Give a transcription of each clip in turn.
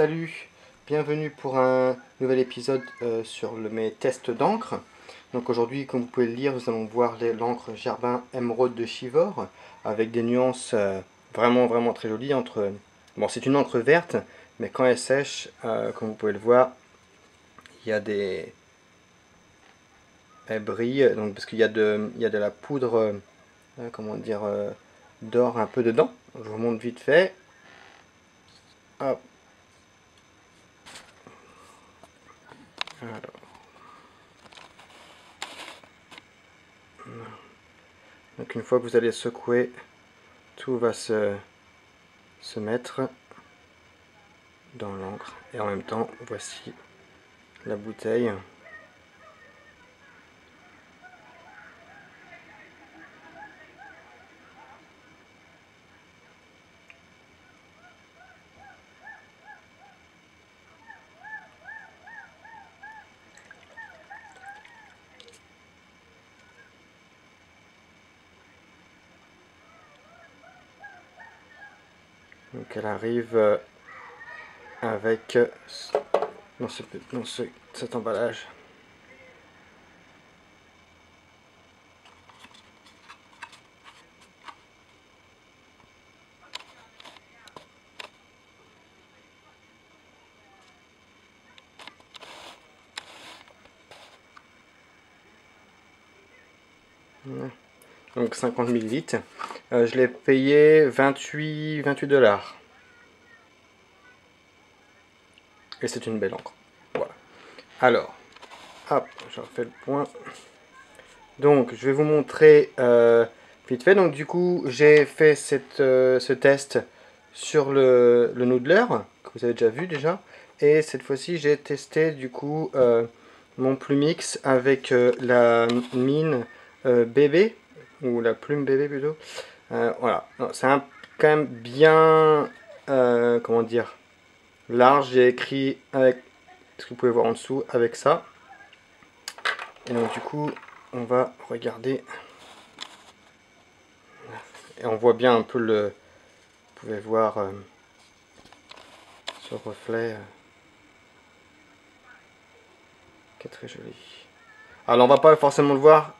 Salut, bienvenue pour un nouvel épisode sur mes tests d'encre. Donc aujourd'hui, comme vous pouvez le lire, nous allons voir l'encre Gerbin Émeraude de Chivor avec des nuances vraiment très jolies entre... Bon, c'est une encre verte, mais quand elle sèche, comme vous pouvez le voir, il y a des... Elle brille, donc, parce qu'il y a de la poudre, comment dire, d'or un peu dedans. Je vous montre vite fait. Hop. Alors. Donc une fois que vous allez secouer, tout va se mettre dans l'encre. Et en même temps, voici la bouteille. Donc elle arrive avec dans cet emballage. Donc 50 millilitres. Je l'ai payé 28 $. Et c'est une belle encre. Voilà. Alors, hop, je refais le point. Donc, je vais vous montrer vite fait. Donc, du coup, j'ai fait ce test sur le noodler, que vous avez déjà vu déjà. Et cette fois-ci, j'ai testé du coup mon Plumix avec la mine bébé, ou la plume bébé plutôt. Voilà, c'est quand même bien, comment dire, large. J'ai écrit avec ce que vous pouvez voir en dessous avec ça. Et donc du coup, on va regarder. Et on voit bien un peu le... Vous pouvez voir ce reflet qui est très joli. Alors on va pas forcément le voir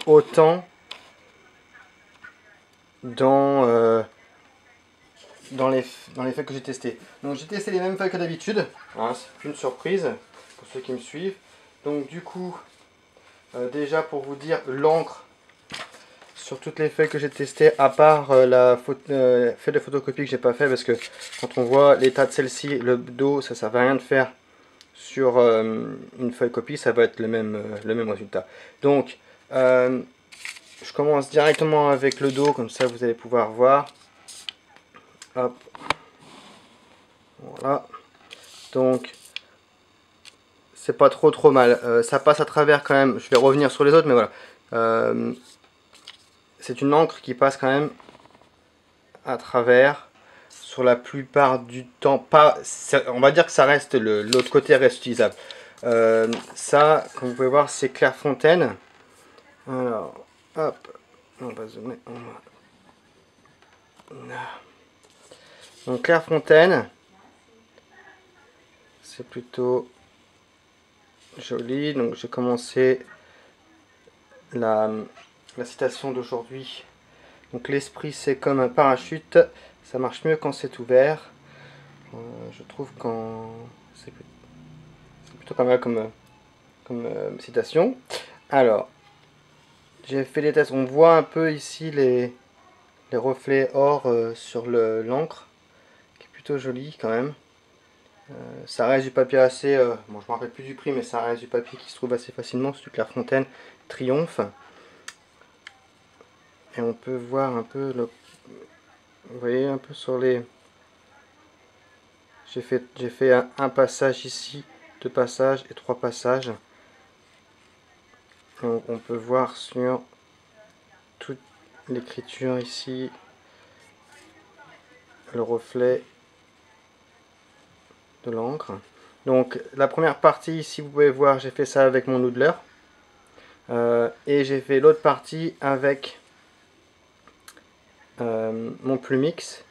autant dans les feuilles que j'ai testées. Donc j'ai testé les mêmes feuilles que d'habitude. Hein, c'est une surprise pour ceux qui me suivent. Donc du coup, déjà pour vous dire, l'encre sur toutes les feuilles que j'ai testées, à part la feuille de photocopie que j'ai pas fait, parce que quand on voit l'état de celle-ci, le dos, ça sert à rien de faire sur une feuille copie, ça va être le même résultat. Donc, je commence directement avec le dos, comme ça vous allez pouvoir voir. Hop. Voilà. Donc, c'est pas trop mal. Ça passe à travers quand même. Je vais revenir sur les autres, mais voilà. C'est une encre qui passe quand même à travers sur la plupart du temps. Pas, on va dire que ça reste l'autre côté reste utilisable. Ça, comme vous pouvez voir, c'est Clairefontaine. Alors, hop, on va zoomer. Donc Clairefontaine, c'est plutôt joli. Donc j'ai commencé la citation d'aujourd'hui. Donc l'esprit c'est comme un parachute, ça marche mieux quand c'est ouvert. Je trouve quand c'est plutôt pas mal comme citation. Alors, j'ai fait des tests, on voit un peu ici les reflets or sur l'encre, qui est plutôt joli quand même. Ça reste du papier assez, bon je me rappelle plus du prix, mais ça reste du papier qui se trouve assez facilement, c'est du Clairefontaine Triomphe. Et on peut voir un peu, vous voyez un peu sur les... J'ai fait un passage ici, 2 passages et 3 passages. Donc on peut voir sur toute l'écriture ici, le reflet de l'encre. Donc la première partie, si vous pouvez voir, j'ai fait ça avec mon noodler. Et j'ai fait l'autre partie avec mon Plumix.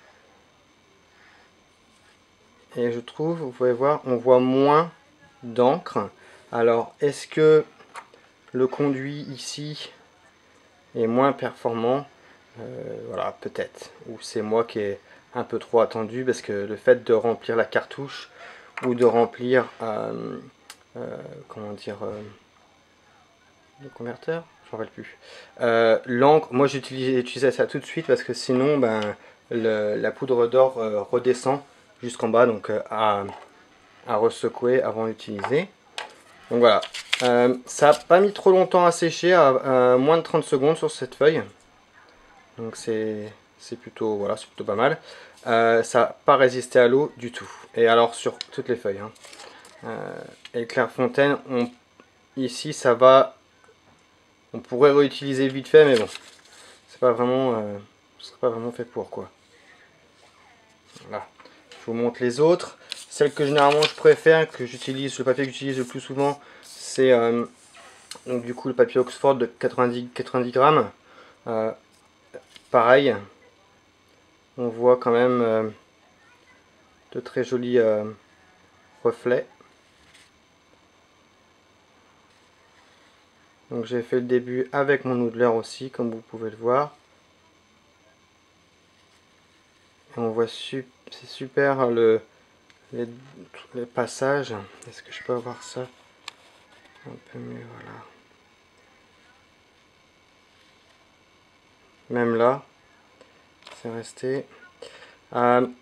Et je trouve, vous pouvez voir, on voit moins d'encre. Alors, est-ce que le conduit ici est moins performant? Voilà, peut-être. Ou c'est moi qui ai un peu trop attendu, parce que le fait de remplir la cartouche ou de remplir, comment dire, le converteur, je ne me rappelle plus. L'encre, moi j'utilisais ça tout de suite parce que sinon, ben, la poudre d'or redescend jusqu'en bas, donc à ressecouer avant d'utiliser. Donc voilà, ça n'a pas mis trop longtemps à sécher, à moins de 30 secondes sur cette feuille. Donc c'est plutôt, voilà, c'est plutôt pas mal. Ça n'a pas résisté à l'eau du tout. Et alors sur toutes les feuilles. Hein. Et le Clairefontaine, ici ça va, on pourrait réutiliser vite fait, mais bon, c'est pas vraiment, ce serait pas vraiment fait pour quoi. Voilà. Je vous montre les autres. Celle que généralement je préfère, que j'utilise, le papier que j'utilise le plus souvent, c'est donc du coup le papier Oxford de 90 grammes. Pareil, on voit quand même de très jolis reflets. Donc j'ai fait le début avec mon noodler aussi, comme vous pouvez le voir. Et on voit c'est super les passages. Est-ce que je peux avoir ça un peu mieux? Voilà. Même là, c'est resté.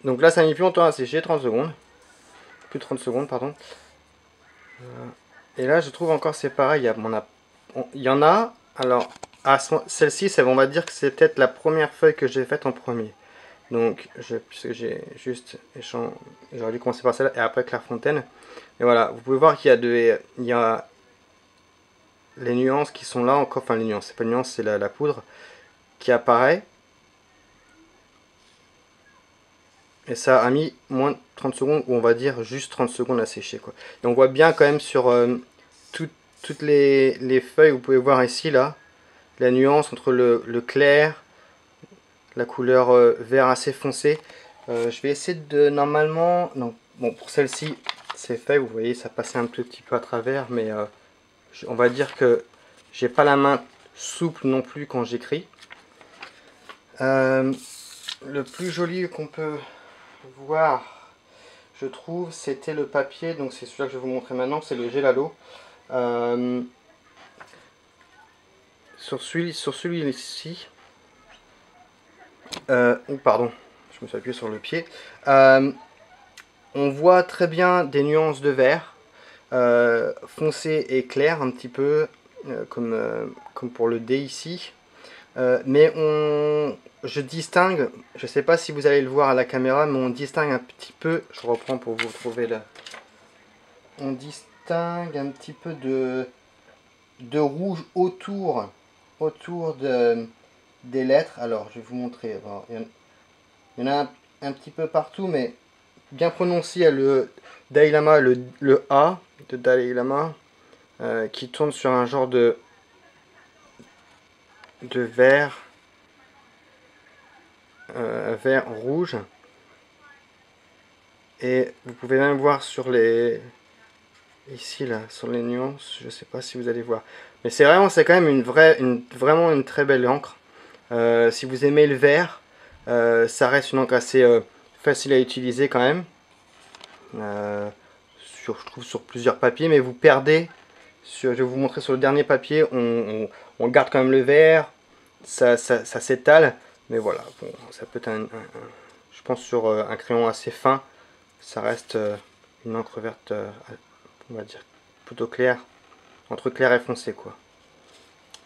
Donc là, ça a mis plus longtemps à sécher, 30 secondes. Plus de 30 secondes, pardon. Et là, je trouve encore c'est pareil. Il y en a. Alors, celle-ci, on va dire que c'est peut-être la première feuille que j'ai faite en premier. Donc, puisque j'ai juste j'aurais dû commencer par celle-là et après Clairefontaine. Et voilà, vous pouvez voir qu'il y a les nuances qui sont là encore. Enfin, les nuances, c'est pas les nuances, c'est la poudre qui apparaît. Et ça a mis moins de 30 secondes, ou on va dire juste 30 secondes à sécher, quoi. Et on voit bien quand même sur toutes les feuilles, vous pouvez voir ici, là, la nuance entre le clair, la couleur vert assez foncé. Je vais essayer de, normalement, non, bon, pour celle-ci, c'est fait, vous voyez, ça passait un petit peu à travers, mais on va dire que j'ai pas la main souple non plus quand j'écris. Le plus joli qu'on peut voir, je trouve, c'était le papier, donc c'est celui-là que je vais vous montrer maintenant, c'est le Gelalo. Sur celui-ci, pardon, je me suis appuyé sur le pied, on voit très bien des nuances de vert, foncé et clair un petit peu, comme pour le D ici. Mais je distingue, je ne sais pas si vous allez le voir à la caméra, mais on distingue un petit peu, je reprends pour vous trouver là, on distingue un petit peu de rouge autour des lettres. Alors je vais vous montrer, il y en a un petit peu partout, mais bien prononcé, il y a le Dalai Lama, le A de Dalai Lama, qui tourne sur un genre de vert, vert rouge. Et vous pouvez même voir sur ici là, sur les nuances, je sais pas si vous allez voir. Mais c'est quand même vraiment une très belle encre. Si vous aimez le vert, ça reste une encre assez facile à utiliser quand même. Je trouve sur plusieurs papiers, mais vous perdez. Je vais vous montrer sur le dernier papier, on garde quand même le vert, ça s'étale, mais voilà, bon, ça peut être je pense sur un crayon assez fin, ça reste une encre verte, on va dire plutôt claire, entre clair et foncé quoi.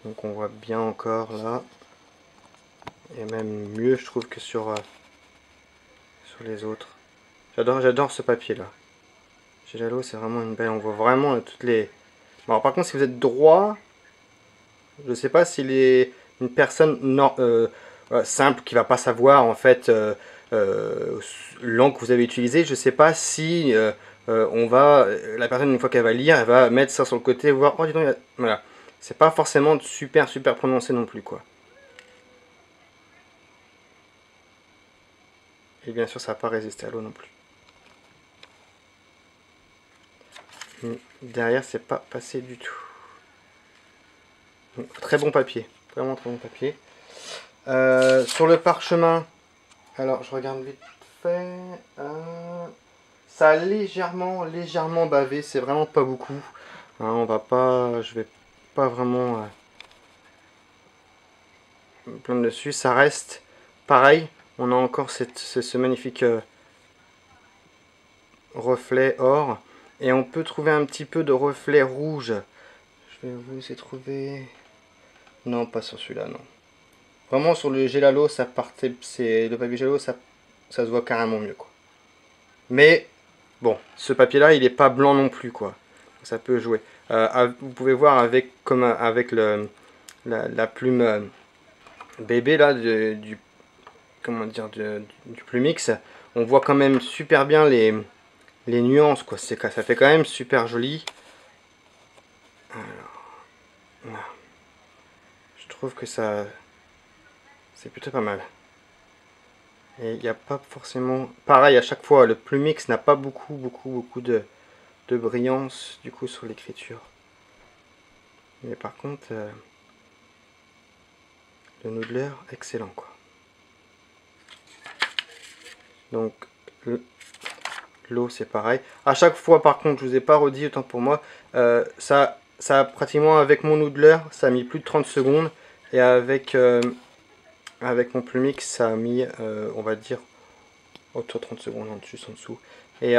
Donc on voit bien encore là, et même mieux je trouve que sur les autres. J'adore ce papier là. Gelalo, c'est vraiment une belle, on voit vraiment toutes les... Bon, alors, par contre si vous êtes droit, je sais pas s'il est une personne simple qui va pas savoir en fait l'encre que vous avez utilisée. Je sais pas si la personne une fois qu'elle va lire, elle va mettre ça sur le côté, voir oh dis donc, voilà. C'est pas forcément super prononcé non plus quoi. Et bien sûr ça va pas résister à l'eau non plus. Derrière, c'est pas passé du tout. Donc, très bon papier. Vraiment très bon papier. Sur le parchemin, alors je regarde vite fait. Ça a légèrement bavé. C'est vraiment pas beaucoup. Hein, on va pas, je vais pas vraiment me plaindre dessus. Ça reste pareil. On a encore ce magnifique reflet or. Et on peut trouver un petit peu de reflet rouge. Je vais vous essayer de trouver. Non, pas sur celui-là, non. Vraiment sur le Gelalo, ça partait. C'est le papier Gelalo, ça se voit carrément mieux, quoi. Mais bon, ce papier-là, il n'est pas blanc non plus, quoi. Ça peut jouer. Vous pouvez voir avec comme avec la plume bébé là du comment dire du Plumix, on voit quand même super bien les nuances, quoi. Ça fait quand même super joli. Alors, voilà. Je trouve que ça c'est plutôt pas mal. Et il n'y a pas forcément pareil à chaque fois. Le Plumix n'a pas beaucoup de brillance du coup sur l'écriture. Mais par contre, le Noodler, excellent, quoi. Donc l'eau c'est pareil. À chaque fois par contre, je vous ai pas redit, autant pour moi, ça a pratiquement avec mon Noodler, ça a mis plus de 30 secondes. Et avec mon Plumix, ça a mis, on va dire, autour de 30 secondes, juste en dessous. Et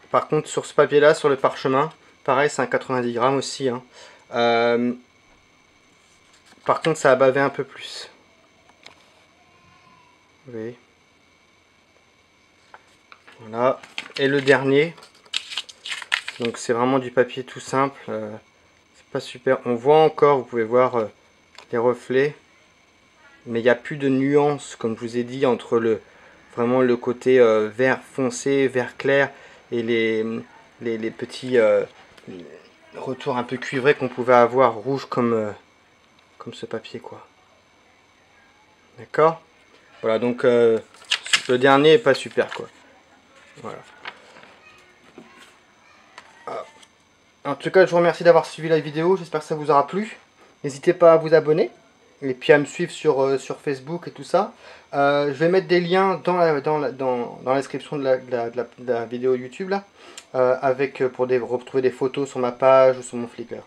par contre, sur ce papier-là, sur le parchemin, pareil, c'est un 90 grammes aussi. Hein. Par contre, ça a bavé un peu plus. Vous voyez. Voilà. Et le dernier. Donc c'est vraiment du papier tout simple. C'est pas super. On voit encore, vous pouvez voir les reflets. Mais il n'y a plus de nuances, comme je vous ai dit, entre vraiment le côté vert foncé, vert clair et les petits retours un peu cuivrés qu'on pouvait avoir rouge comme ce papier, quoi. D'accord. Voilà, donc le dernier est pas super, quoi. Voilà. En tout cas, je vous remercie d'avoir suivi la vidéo. J'espère que ça vous aura plu. N'hésitez pas à vous abonner. Et puis à me suivre sur Facebook et tout ça. Je vais mettre des liens dans la description de la vidéo YouTube là. Pour retrouver des photos sur ma page ou sur mon Flickr.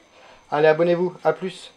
Allez, abonnez-vous. À plus.